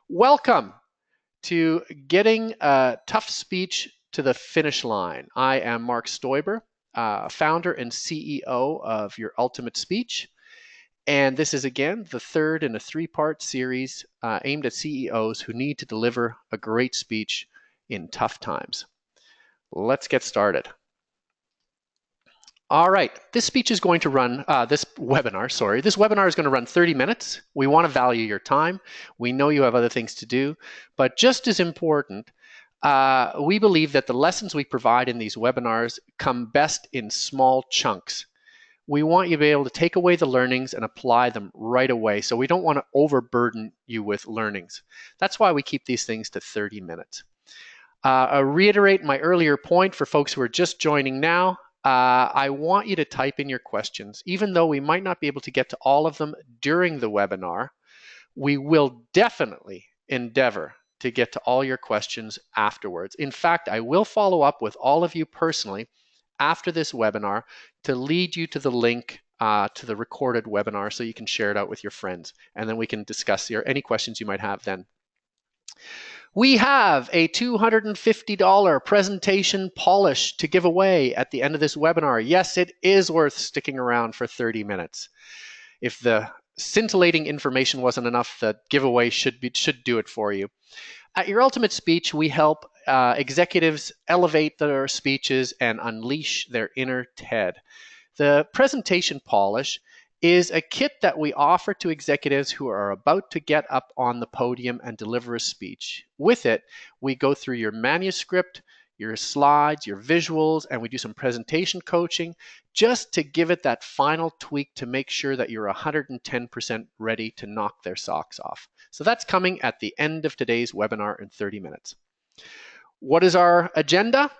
Welcome to Getting a Tough Speech to the Finish Line. I am Mark Stoiber, founder and CEO of Your Ultimate Speech. And this is, again, the third in a three-part series aimed at CEOs who need to deliver a great speech in tough times. Let's get started. All right, this speech is going to run, this webinar is going to run 30 minutes. We want to value your time. We know you have other things to do, but just as important, we believe that the lessons we provide in these webinars come best in small chunks. We want you to be able to take away the learnings and apply them right away, so we don't want to overburden you with learnings. That's why we keep these things to 30 minutes. I'll reiterate my earlier point for folks who are just joining now. I want you to type in your questions. Even though we might not be able to get to all of them during the webinar, we will definitely endeavor to get to all your questions afterwards. In fact, I will follow up with all of you personally after this webinar to lead you to the link to the recorded webinar so you can share it out with your friends, and then we can discuss any questions you might have then. We have a $250 presentation polish to give away at the end of this webinar. Yes, it is worth sticking around for 30 minutes. If the scintillating information wasn't enough, the giveaway should do it for you. At Your Ultimate Speech, we help executives elevate their speeches and unleash their inner Ted. The presentation polish is a kit that we offer to executives who are about to get up on the podium and deliver a speech. With it, we go through your manuscript, your slides, your visuals, and we do some presentation coaching just to give it that final tweak to make sure that you're 110% ready to knock their socks off. So that's coming at the end of today's webinar in 30 minutes. What is our agenda?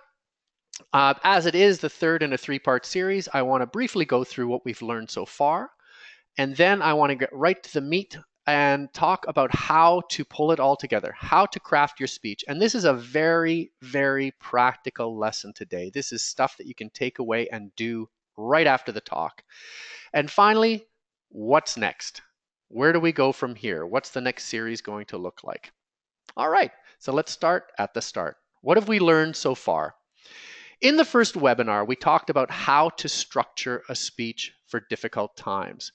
As it is the third in a three-part series, I want to briefly go through what we've learned so far, and then I want to get right to the meat and talk about how to pull it all together, how to craft your speech. And this is a very, very practical lesson today. This is stuff that you can take away and do right after the talk. And finally, what's next? Where do we go from here? What's the next series going to look like? All right, so let's start at the start. What have we learned so far? In the first webinar, we talked about how to structure a speech for difficult times.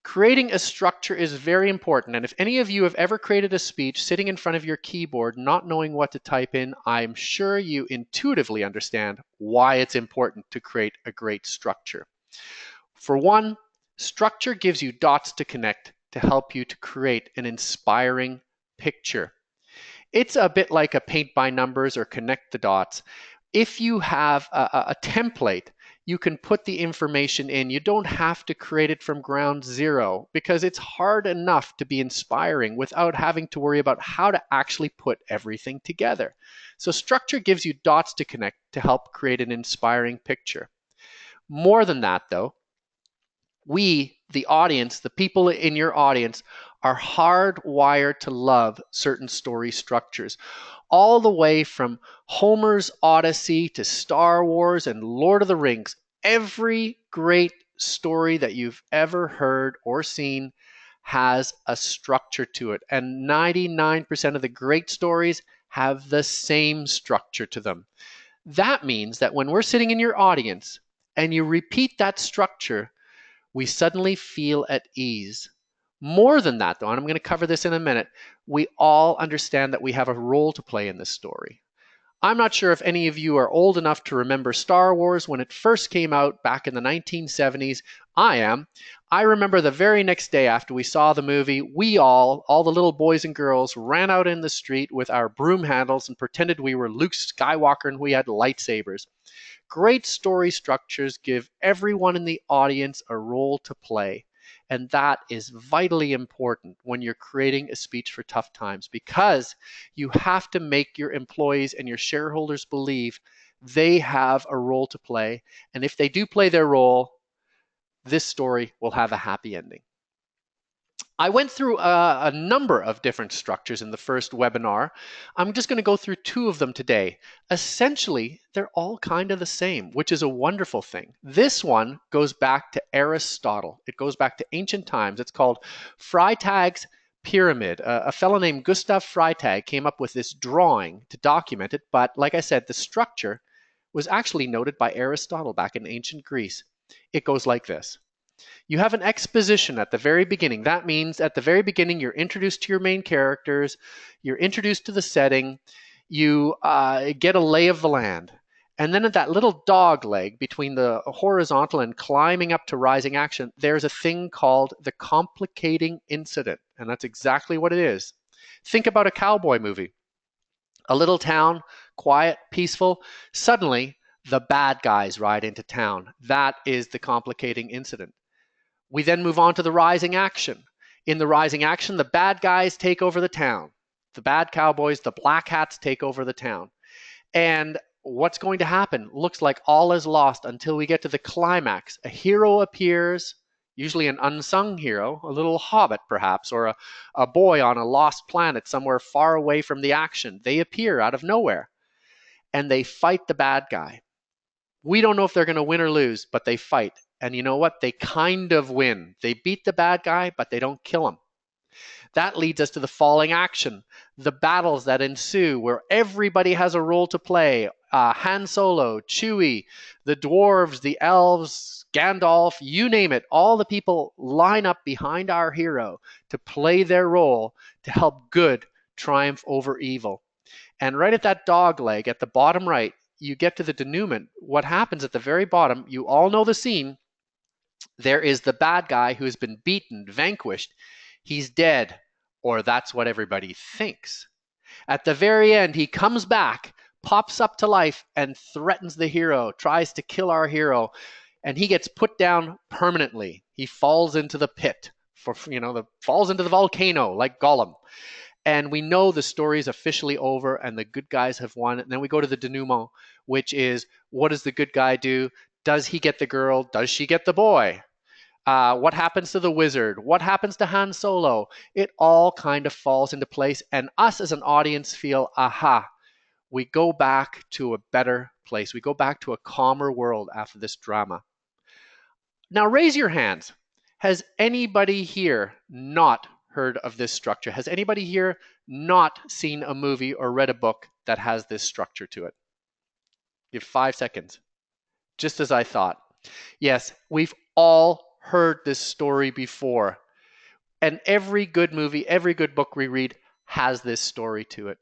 Creating a structure is very important, and if any of you have ever created a speech sitting in front of your keyboard not knowing what to type in, I'm sure you intuitively understand why it's important to create a great structure. For one, structure gives you dots to connect to help you to create an inspiring picture. It's a bit like a paint by numbers or connect the dots. If you have a template, you can put the information in. You don't have to create it from ground zero because it's hard enough to be inspiring without having to worry about how to actually put everything together. So structure gives you dots to connect to help create an inspiring picture. More than that, though, we, the audience, the people in your audience, are hardwired to love certain story structures. All the way from Homer's Odyssey to Star Wars and Lord of the Rings, every great story that you've ever heard or seen has a structure to it. And 99% of the great stories have the same structure to them. That means that when we're sitting in your audience and you repeat that structure, we suddenly feel at ease. More than that, though, and I'm going to cover this in a minute, we all understand that we have a role to play in this story. I'm not sure if any of you are old enough to remember Star Wars when it first came out back in the 1970s. I am. I remember the very next day after we saw the movie, we all the little boys and girls, ran out in the street with our broom handles and pretended we were Luke Skywalker and we had lightsabers. Great story structures give everyone in the audience a role to play. And that is vitally important when you're creating a speech for tough times, because you have to make your employees and your shareholders believe they have a role to play. And if they do play their role, this story will have a happy ending. I went through a number of different structures in the first webinar. I'm just going to go through two of them today. Essentially, they're all kind of the same, which is a wonderful thing. This one goes back to Aristotle. It goes back to ancient times. It's called Freytag's pyramid. A fellow named Gustav Freytag came up with this drawing to document it, but like I said, the structure was actually noted by Aristotle back in ancient Greece. It goes like this. You have an exposition at the very beginning. That means at the very beginning, you're introduced to your main characters, you're introduced to the setting, you get a lay of the land. And then at that little dog leg between the horizontal and climbing up to rising action, there's a thing called the complicating incident. And that's exactly what it is. Think about a cowboy movie. A little town, quiet, peaceful. Suddenly, the bad guys ride into town. That is the complicating incident. We then move on to the rising action. In the rising action, the bad guys take over the town. The bad cowboys, the black hats take over the town. And what's going to happen? Looks like all is lost until we get to the climax. A hero appears, usually an unsung hero, a little hobbit perhaps, or a boy on a lost planet somewhere far away from the action. They appear out of nowhere and they fight the bad guy. We don't know if they're going to win or lose, but they fight. And you know what? They kind of win. They beat the bad guy, but they don't kill him. That leads us to the falling action, the battles that ensue where everybody has a role to play. Han Solo, Chewie, the dwarves, the elves, Gandalf, you name it. All the people line up behind our hero to play their role to help good triumph over evil. And right at that dog leg at the bottom right, you get to the denouement. What happens at the very bottom, you all know the scene. There is the bad guy who has been beaten, vanquished. He's dead, or that's what everybody thinks. At the very end, he comes back, pops up to life, and threatens the hero, tries to kill our hero, and he gets put down permanently. He falls into the pit, falls into the volcano like Gollum. And we know the story is officially over and the good guys have won. And then we go to the denouement, which is, what does the good guy do? Does he get the girl? Does she get the boy? What happens to the wizard? What happens to Han Solo? It all kind of falls into place. And us as an audience feel, aha, we go back to a better place. We go back to a calmer world after this drama. Now raise your hands. Has anybody here not heard of this structure? Has anybody here not seen a movie or read a book that has this structure to it? You have 5 seconds. Just as I thought. Yes, we've all heard this story before. And every good movie, every good book we read has this story to it.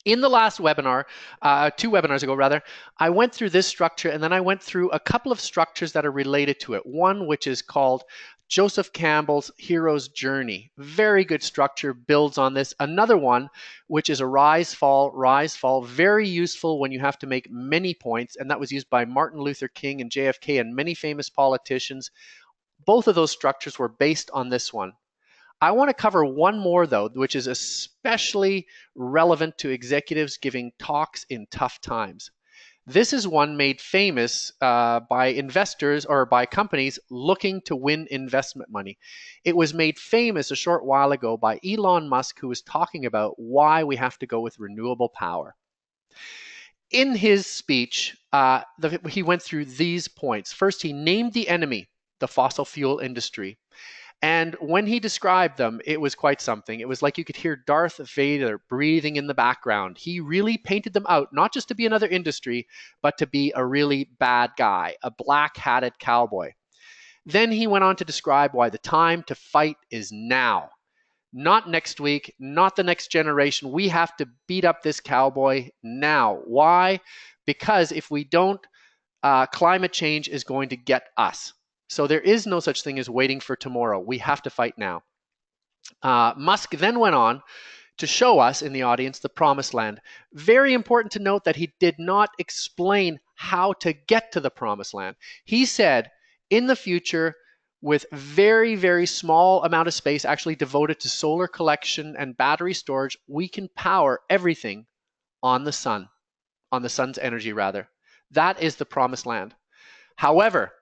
In the last webinar, 2 webinars ago rather, I went through this structure and then I went through a couple of structures that are related to it. One which is called Joseph Campbell's Hero's Journey. Very good structure, builds on this. Another one which is a rise, fall, very useful when you have to make many points, and that was used by Martin Luther King and JFK and many famous politicians. Both of those structures were based on this one. I want to cover one more, though, which is especially relevant to executives giving talks in tough times. This is one made famous by investors or by companies looking to win investment money. It was made famous a short while ago by Elon Musk, who was talking about why we have to go with renewable power. In his speech, he went through these points. First, he named the enemy, the fossil fuel industry. And when he described them, it was quite something. It was like you could hear Darth Vader breathing in the background. He really painted them out, not just to be another industry, but to be a really bad guy, a black-hatted cowboy. Then he went on to describe why the time to fight is now. Not next week, not the next generation. We have to beat up this cowboy now. Why? Because if we don't, climate change is going to get us. So there is no such thing as waiting for tomorrow. We have to fight now. Musk then went on to show us in the audience the promised land. Very important to note that he did not explain how to get to the promised land. He said in the future, with very, very small amount of space actually devoted to solar collection and battery storage, we can power everything on the sun, on the sun's energy rather. That is the promised land. However,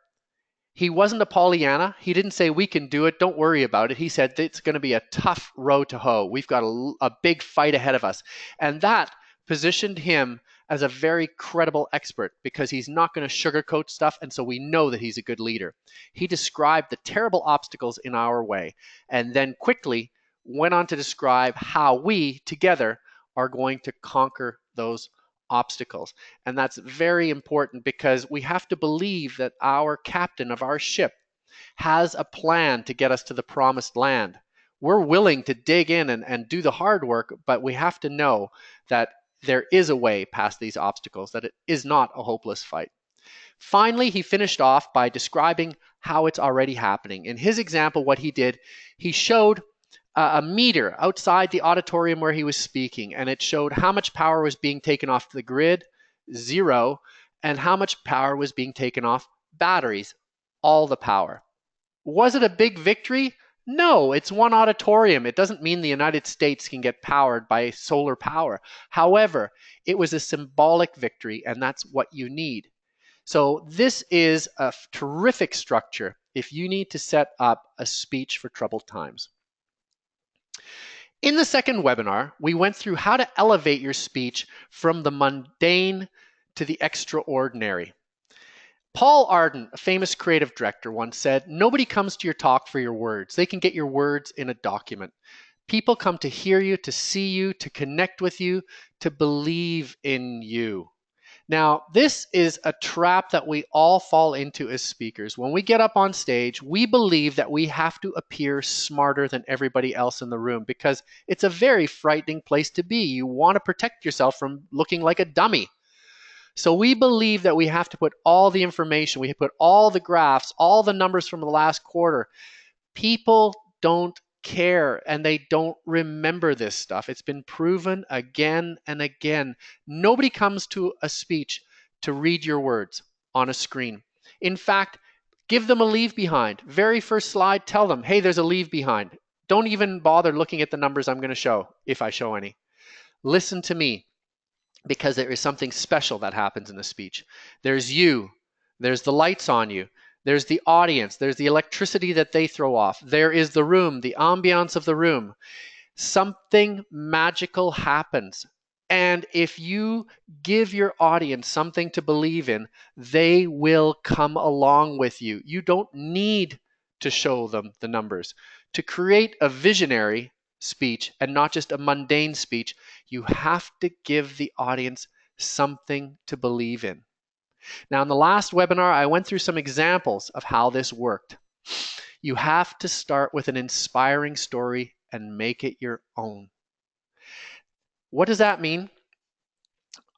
he wasn't a Pollyanna. He didn't say, we can do it, don't worry about it. He said, it's going to be a tough row to hoe. We've got a big fight ahead of us. And that positioned him as a very credible expert because he's not going to sugarcoat stuff, and so we know that he's a good leader. He described the terrible obstacles in our way, and then quickly went on to describe how we together are going to conquer those obstacles. And that's very important because we have to believe that our captain of our ship has a plan to get us to the promised land. We're willing to dig in and do the hard work, but we have to know that there is a way past these obstacles, that it is not a hopeless fight. Finally, he finished off by describing how it's already happening. In his example, what he did, he showed a meter outside the auditorium where he was speaking, and it showed how much power was being taken off the grid, 0, and how much power was being taken off batteries, all the power. Was it a big victory? No, it's one auditorium. It doesn't mean the United States can get powered by solar power. However, it was a symbolic victory, and that's what you need. So this is a terrific structure if you need to set up a speech for troubled times. In the second webinar, we went through how to elevate your speech from the mundane to the extraordinary. Paul Arden, a famous creative director, once said, "Nobody comes to your talk for your words. They can get your words in a document. People come to hear you, to see you, to connect with you, to believe in you." Now, this is a trap that we all fall into as speakers. When we get up on stage, we believe that we have to appear smarter than everybody else in the room because it's a very frightening place to be. You want to protect yourself from looking like a dummy. So we believe that we have to put all the information, we have to put all the graphs, all the numbers from the last quarter. People don't care and they don't remember this stuff. It's been proven again and again. Nobody comes to a speech to read your words on a screen. In fact, give them a leave behind. Very first slide, tell them, hey, there's a leave behind. Don't even bother looking at the numbers I'm going to show, if I show any. Listen to me, because there is something special that happens in the speech. There's you. There's the lights on you. There's the audience. There's the electricity that they throw off. There is the room, the ambiance of the room. Something magical happens. And if you give your audience something to believe in, they will come along with you. You don't need to show them the numbers. To create a visionary speech and not just a mundane speech, you have to give the audience something to believe in. Now, in the last webinar, I went through some examples of how this worked. You have to start with an inspiring story and make it your own. What does that mean?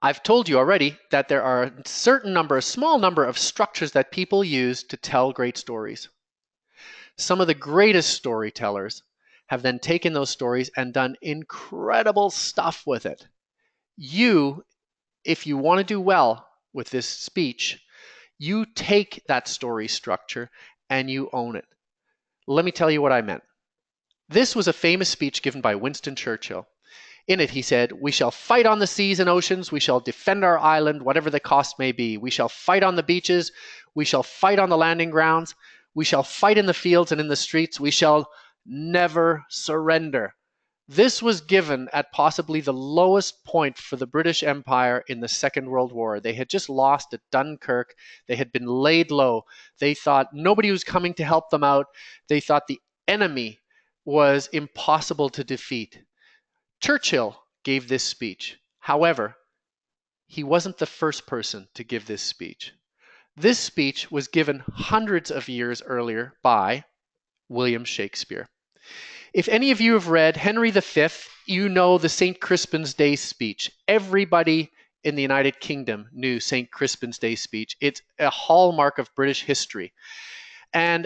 I've told you already that there are a small number of structures that people use to tell great stories. Some of the greatest storytellers have then taken those stories and done incredible stuff with it. You, if you want to do well with this speech, you take that story structure and you own it. Let me tell you what I meant. This was a famous speech given by Winston Churchill. In it, he said, "We shall fight on the seas and oceans. We shall defend our island, whatever the cost may be. We shall fight on the beaches. We shall fight on the landing grounds. We shall fight in the fields and in the streets. We shall never surrender." This was given at possibly the lowest point for the British Empire in the Second World War. They had just lost at Dunkirk. They had been laid low. They thought nobody was coming to help them out. They thought the enemy was impossible to defeat. Churchill gave this speech. However, he wasn't the first person to give this speech. This speech was given hundreds of years earlier by William Shakespeare. If any of you have read Henry V, you know the St. Crispin's Day speech. Everybody in the United Kingdom knew St. Crispin's Day speech. It's a hallmark of British history. And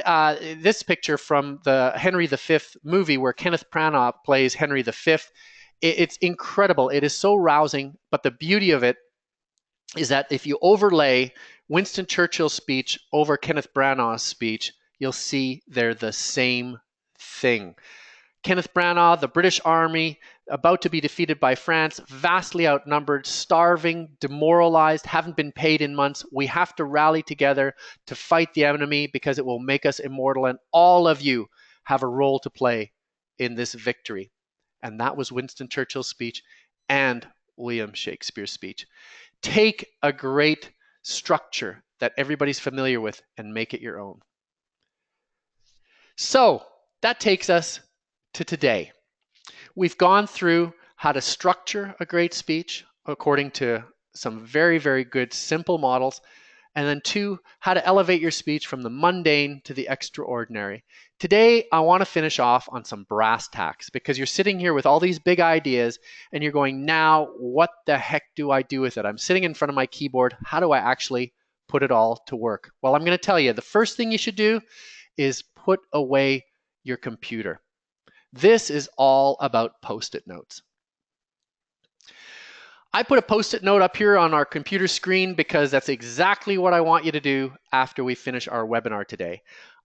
this picture from the Henry V movie where Kenneth Branagh plays Henry V, it's incredible. It is so rousing, but the beauty of it is that if you overlay Winston Churchill's speech over Kenneth Branagh's speech, you'll see they're the same thing. Kenneth Branagh, the British Army, about to be defeated by France, vastly outnumbered, starving, demoralized, haven't been paid in months. We have to rally together to fight the enemy because it will make us immortal, and all of you have a role to play in this victory. And that was Winston Churchill's speech and William Shakespeare's speech. Take a great structure that everybody's familiar with and make it your own. So that takes us to today. We've gone through how to structure a great speech according to some very, very good simple models. And then 2, how to elevate your speech from the mundane to the extraordinary. Today, I want to finish off on some brass tacks because you're sitting here with all these big ideas and you're going, now, what the heck do I do with it? I'm sitting in front of my keyboard. How do I actually put it all to work? Well, I'm going to tell you, the first thing you should do is put away your computer. This is all about Post-it notes. I put a Post-it note up here on our computer screen because that's exactly what I want you to do after we finish our webinar today.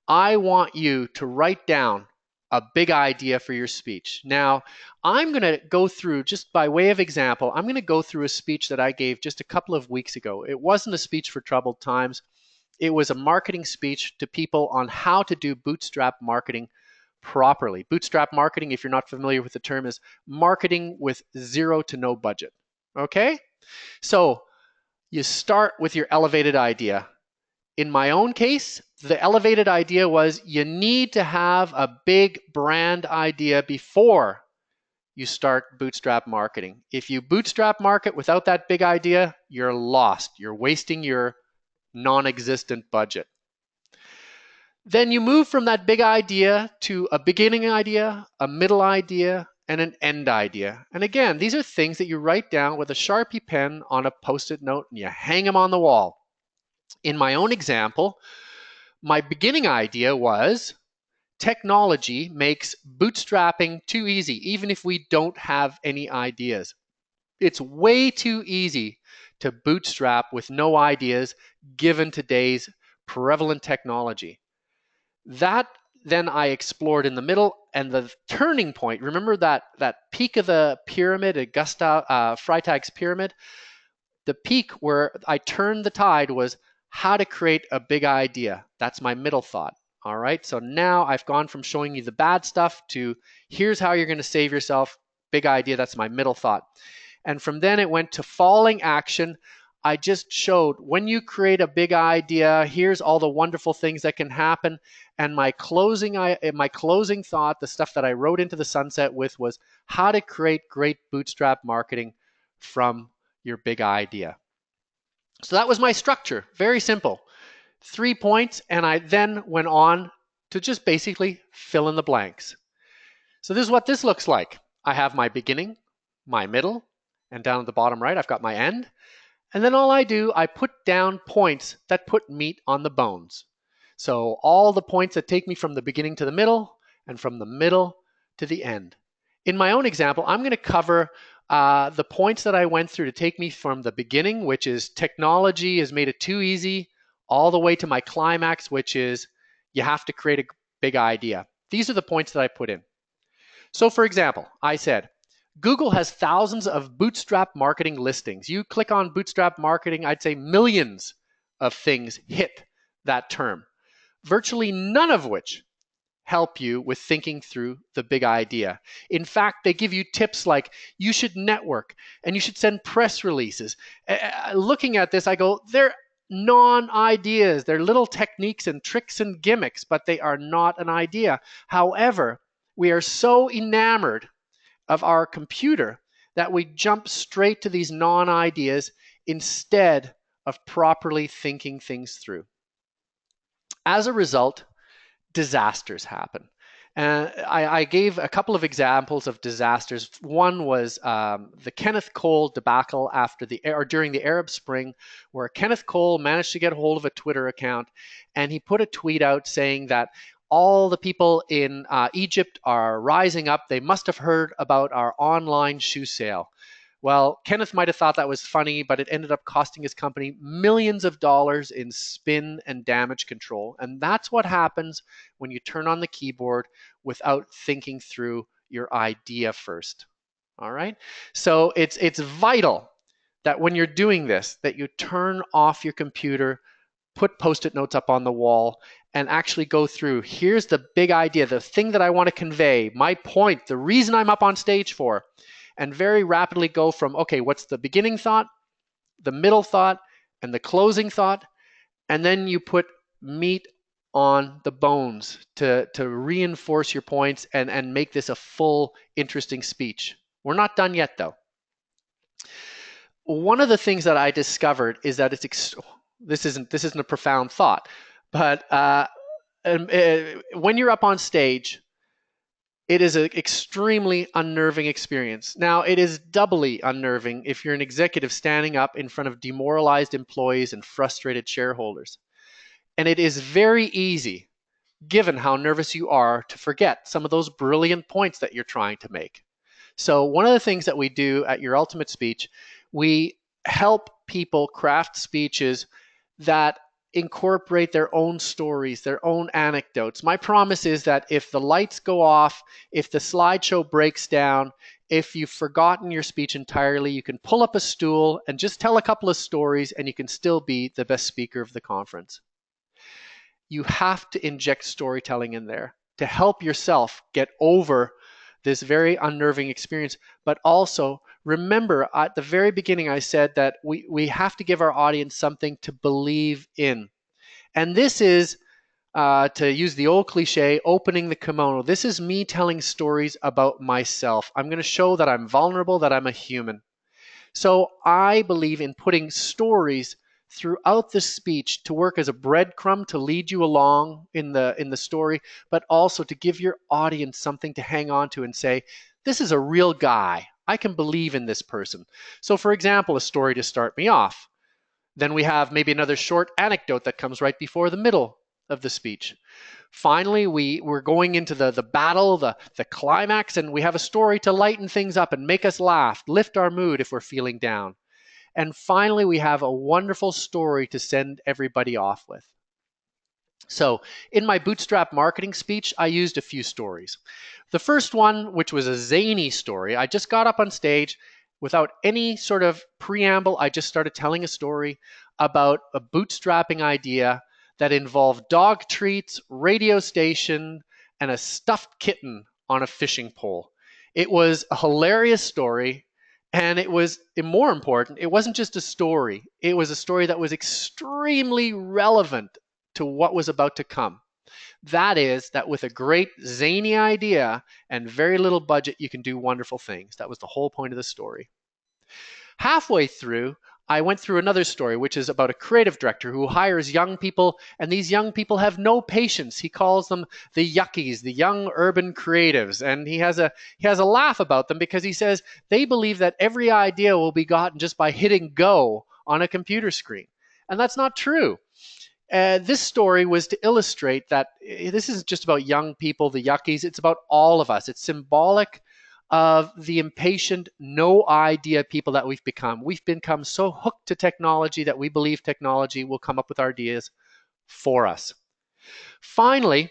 I want you to write down a big idea for your speech. Now, I'm going to go through, just by way of example, I'm going to go through a speech that I gave just a couple of weeks ago. It wasn't a speech for troubled times. It was a marketing speech to people on how to do bootstrap marketing properly. Bootstrap marketing, if you're not familiar with the term, is marketing with zero to no budget. Okay? So you start with your elevated idea. In my own case, the elevated idea was you need to have a big brand idea before you start bootstrap marketing. If you bootstrap market without that big idea, you're lost. You're wasting your non-existent budget. Then you move from that big idea to a beginning idea, a middle idea, and an end idea. And again, these are things that you write down with a Sharpie pen on a Post-it note and you hang them on the wall. In my own example, my beginning idea was technology makes bootstrapping too easy, even if we don't have any ideas. It's way too easy to bootstrap with no ideas given today's prevalent technology. That then I explored in the middle, and the turning point, remember that peak of the pyramid, Freytag's pyramid? The peak where I turned the tide was how to create a big idea. That's my middle thought. All right, so now I've gone from showing you the bad stuff to here's how you're going to save yourself. Big idea, that's my middle thought. And from then it went to falling action. I just showed when you create a big idea, here's all the wonderful things that can happen. And my closing thought, the stuff that I wrote into the sunset with, was how to create great bootstrap marketing from your big idea. So that was my structure, very simple. 3 points, and I then went on to just basically fill in the blanks. So this is what this looks like. I have my beginning, my middle, and down at the bottom right, I've got my end. And then all I do, I put down points that put meat on the bones. So all the points that take me from the beginning to the middle and from the middle to the end. In my own example, I'm going to cover the points that I went through to take me from the beginning, which is technology has made it too easy, all the way to my climax, which is you have to create a big idea. These are the points that I put in. So for example, I said, Google has thousands of bootstrap marketing listings. You click on bootstrap marketing, I'd say millions of things hit that term, virtually none of which help you with thinking through the big idea. In fact, they give you tips like you should network and you should send press releases. Looking at this, I go, they're non-ideas. They're little techniques and tricks and gimmicks, but they are not an idea. However, we are so enamored of our computer that we jump straight to these non-ideas instead of properly thinking things through. As a result, disasters happen. I gave a couple of examples of disasters. One was the Kenneth Cole debacle during the Arab Spring, where Kenneth Cole managed to get a hold of a Twitter account, and he put a tweet out saying that all the people in Egypt are rising up. They must have heard about our online shoe sale. Well, Kenneth might have thought that was funny, but it ended up costing his company millions of dollars in spin and damage control. And that's what happens when you turn on the keyboard without thinking through your idea first. All right? So it's vital that when you're doing this, that you turn off your computer, put Post-it notes up on the wall, and actually go through, here's the big idea, the thing that I want to convey, my point, the reason I'm up on stage for, and very rapidly go from, okay, what's the beginning thought, the middle thought, and the closing thought, and then you put meat on the bones to reinforce your points and make this a full, interesting speech. We're not done yet, though. One of the things that I discovered is that this isn't a profound thought, but when you're up on stage, it is an extremely unnerving experience. Now, it is doubly unnerving if you're an executive standing up in front of demoralized employees and frustrated shareholders. And it is very easy, given how nervous you are, to forget some of those brilliant points that you're trying to make. So one of the things that we do at Your Ultimate Speech, we help people craft speeches that incorporate their own stories, their own anecdotes. My promise is that if the lights go off, if the slideshow breaks down, if you've forgotten your speech entirely, you can pull up a stool and just tell a couple of stories and you can still be the best speaker of the conference. You have to inject storytelling in there to help yourself get over this very unnerving experience. But also remember, at the very beginning, I said that we have to give our audience something to believe in. And this is, to use the old cliche, opening the kimono. This is me telling stories about myself. I'm going to show that I'm vulnerable, that I'm a human. So I believe in putting stories throughout the speech to work as a breadcrumb to lead you along in the story, but also to give your audience something to hang on to and say, this is a real guy. I can believe in this person. So for example, a story to start me off. Then we have maybe another short anecdote that comes right before the middle of the speech. Finally, we're going into the battle, the climax, and we have a story to lighten things up and make us laugh, lift our mood if we're feeling down. And finally, we have a wonderful story to send everybody off with. So in my bootstrap marketing speech, I used a few stories. The first one, which was a zany story, I just got up on stage without any sort of preamble. I just started telling a story about a bootstrapping idea that involved dog treats, radio station, and a stuffed kitten on a fishing pole. It was a hilarious story. And it was, more important, it wasn't just a story. It was a story that was extremely relevant to what was about to come. That is, that with a great zany idea and very little budget, you can do wonderful things. That was the whole point of the story. Halfway through, I went through another story, which is about a creative director who hires young people, and these young people have no patience. He calls them the yuckies, the young urban creatives, and he has a laugh about them because he says they believe that every idea will be gotten just by hitting go on a computer screen. And that's not true. This story was to illustrate that this isn't just about young people, the yuckies, it's about all of us. It's symbolic of the impatient, no idea people that we've become. We've become so hooked to technology that we believe technology will come up with ideas for us. Finally,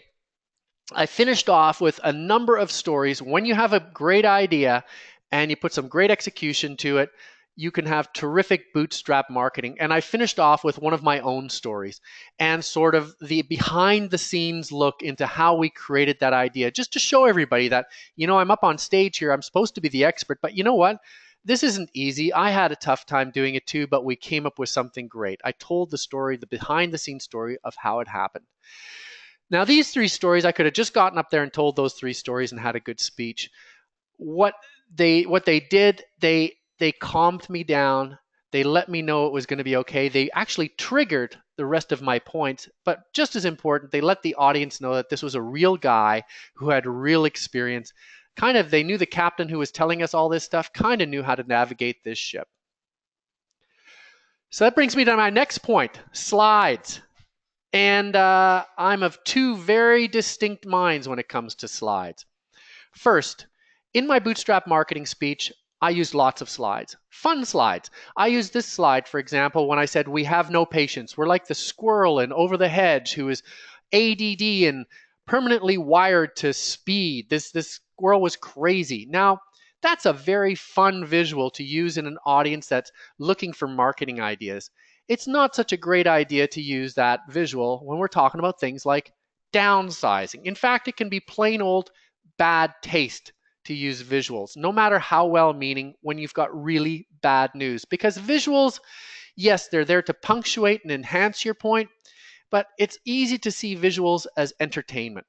I finished off with a number of stories. When you have a great idea and you put some great execution to it, you can have terrific bootstrap marketing. And I finished off with one of my own stories and sort of the behind the scenes look into how we created that idea, just to show everybody that, I'm up on stage here. I'm supposed to be the expert, but you know what? This isn't easy. I had a tough time doing it too, but we came up with something great. I told the story, the behind the scenes story of how it happened. Now, these three stories, I could have just gotten up there and told those three stories and had a good speech. What they did, they calmed me down. They let me know it was going to be okay. They actually triggered the rest of my points. But just as important, they let the audience know that this was a real guy who had real experience. They knew the captain who was telling us all this stuff, kind of knew how to navigate this ship. So that brings me to my next point, slides. And I'm of two very distinct minds when it comes to slides. First, in my bootstrap marketing speech, I used lots of slides, fun slides. I used this slide, for example, when I said we have no patience. We're like the squirrel in Over the Hedge who is ADD and permanently wired to speed. This squirrel was crazy. Now, that's a very fun visual to use in an audience that's looking for marketing ideas. It's not such a great idea to use that visual when we're talking about things like downsizing. In fact, it can be plain old bad taste to use visuals, no matter how well-meaning, when you've got really bad news. Because visuals, yes, they're there to punctuate and enhance your point, but it's easy to see visuals as entertainment.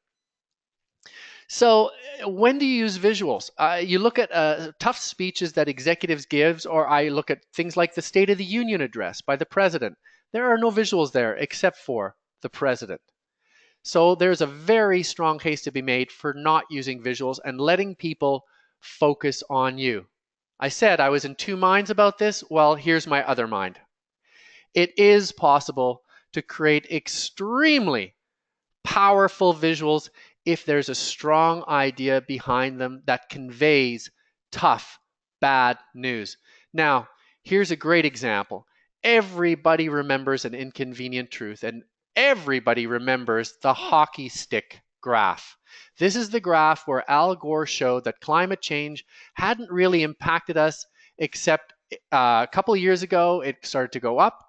So when do you use visuals? You look at tough speeches that executives gives, or I look at things like the State of the Union address by the president. There are no visuals there except for the president. So there's a very strong case to be made for not using visuals and letting people focus on you. I said I was in two minds about this. Well, here's my other mind. It is possible to create extremely powerful visuals if there's a strong idea behind them that conveys tough, bad news. Now, here's a great example. Everybody remembers an inconvenient truth, and everybody remembers the hockey stick graph. This is the graph where Al Gore showed that climate change hadn't really impacted us, except a couple of years ago it started to go up.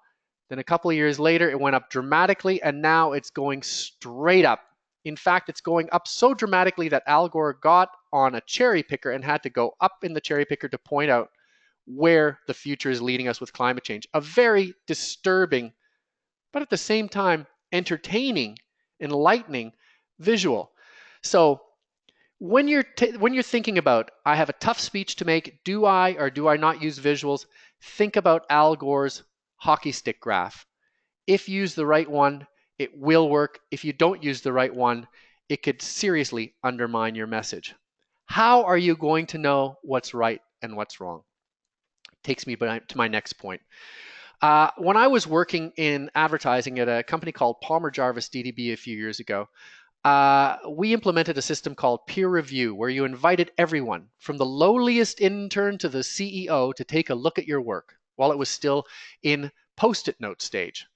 Then a couple of years later, it went up dramatically, and now it's going straight up. In fact, it's going up so dramatically that Al Gore got on a cherry picker and had to go up in the cherry picker to point out where the future is leading us with climate change. A very disturbing, but at the same time, entertaining, enlightening visual. So when you're thinking about, I have a tough speech to make, do I or do I not use visuals? Think about Al Gore's hockey stick graph. If you use the right one, it will work. If you don't use the right one, it could seriously undermine your message. How are you going to know what's right and what's wrong? Takes me to my next point. When I was working in advertising at a company called Palmer Jarvis DDB a few years ago, we implemented a system called peer review, where you invited everyone from the lowliest intern to the CEO to take a look at your work while it was still in Post-it note stage.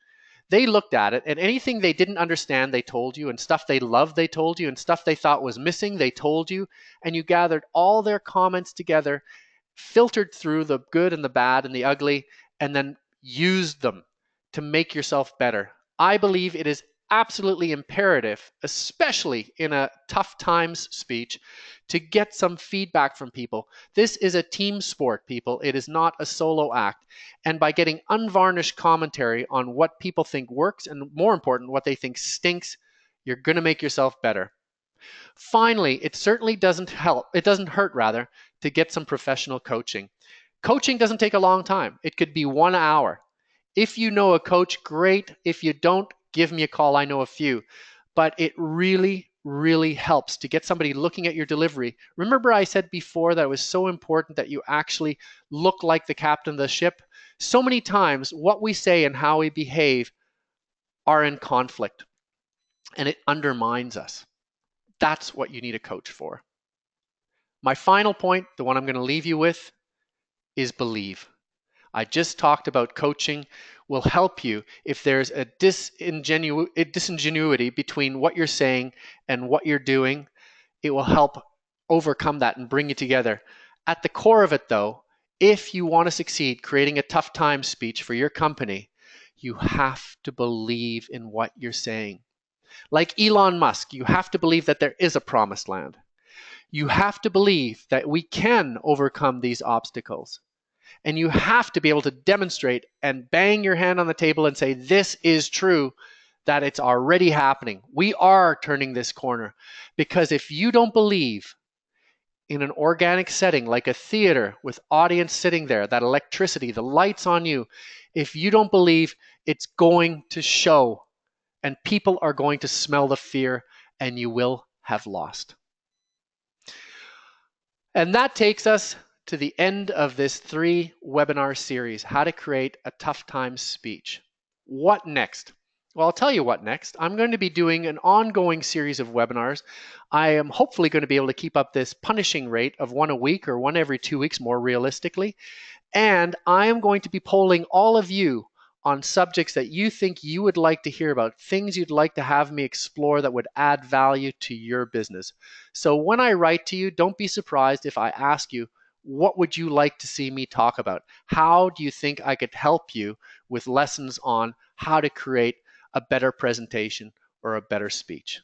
They looked at it, and anything they didn't understand, they told you, and stuff they loved, they told you, and stuff they thought was missing, they told you, and you gathered all their comments together, filtered through the good and the bad and the ugly, and then used them to make yourself better. I believe it is absolutely imperative, especially in a tough times speech, to get some feedback from people. This is a team sport, people. It is not a solo act. And by getting unvarnished commentary on what people think works and, more important, what they think stinks, you're going to make yourself better. Finally, it certainly doesn't hurt rather, to get some professional coaching. Coaching doesn't take a long time. It could be 1 hour. If you know a coach, great. If you don't, give me a call. I know a few. But it really, really helps to get somebody looking at your delivery. Remember I said before that it was so important that you actually look like the captain of the ship? So many times what we say and how we behave are in conflict, and it undermines us. That's what you need a coach for. My final point, the one I'm going to leave you with, is believe. I just talked about coaching will help you if there's a disingenuity between what you're saying and what you're doing. It will help overcome that and bring you together. At the core of it, though, if you want to succeed creating a tough time speech for your company, you have to believe in what you're saying. Like Elon Musk, you have to believe that there is a promised land. You have to believe that we can overcome these obstacles. And you have to be able to demonstrate and bang your hand on the table and say, this is true, that it's already happening. We are turning this corner. Because if you don't believe in an organic setting like a theater with audience sitting there, that electricity, the lights on you, if you don't believe, it's going to show, and people are going to smell the fear, and you will have lost. And that takes us to the end of this 3-webinar series, How to Create a Tough Times Speech. What next? Well, I'll tell you what next. I'm going to be doing an ongoing series of webinars. I am hopefully going to be able to keep up this punishing rate of 1 a week or 1 every 2 weeks more realistically. And I am going to be polling all of you on subjects that you think you would like to hear about, things you'd like to have me explore that would add value to your business. So when I write to you, don't be surprised if I ask you, what would you like to see me talk about? How do you think I could help you with lessons on how to create a better presentation or a better speech?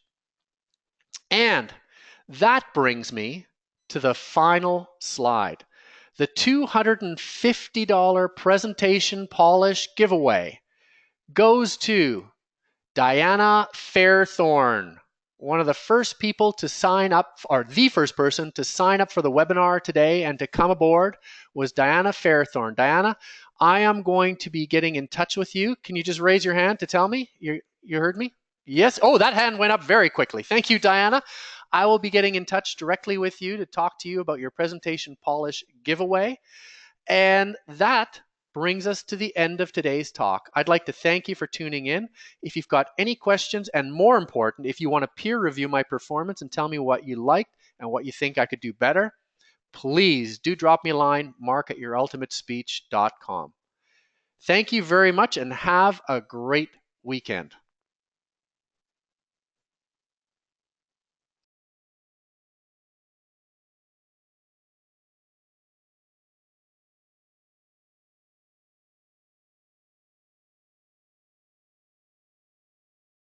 And that brings me to the final slide. The $250 presentation polish giveaway goes to Diana Fairthorn, one of the first people to sign up, or the first person to sign up for the webinar today and to come aboard was Diana Fairthorn. Diana, I am going to be getting in touch with you. Can you just raise your hand to tell me? You heard me? Yes. Oh, that hand went up very quickly. Thank you, Diana. I will be getting in touch directly with you to talk to you about your presentation polish giveaway. And that brings us to the end of today's talk. I'd like to thank you for tuning in. If you've got any questions, and more important, if you want to peer review my performance and tell me what you liked and what you think I could do better, please do drop me a line, mark@yourultimatespeech.com. Thank you very much and have a great weekend.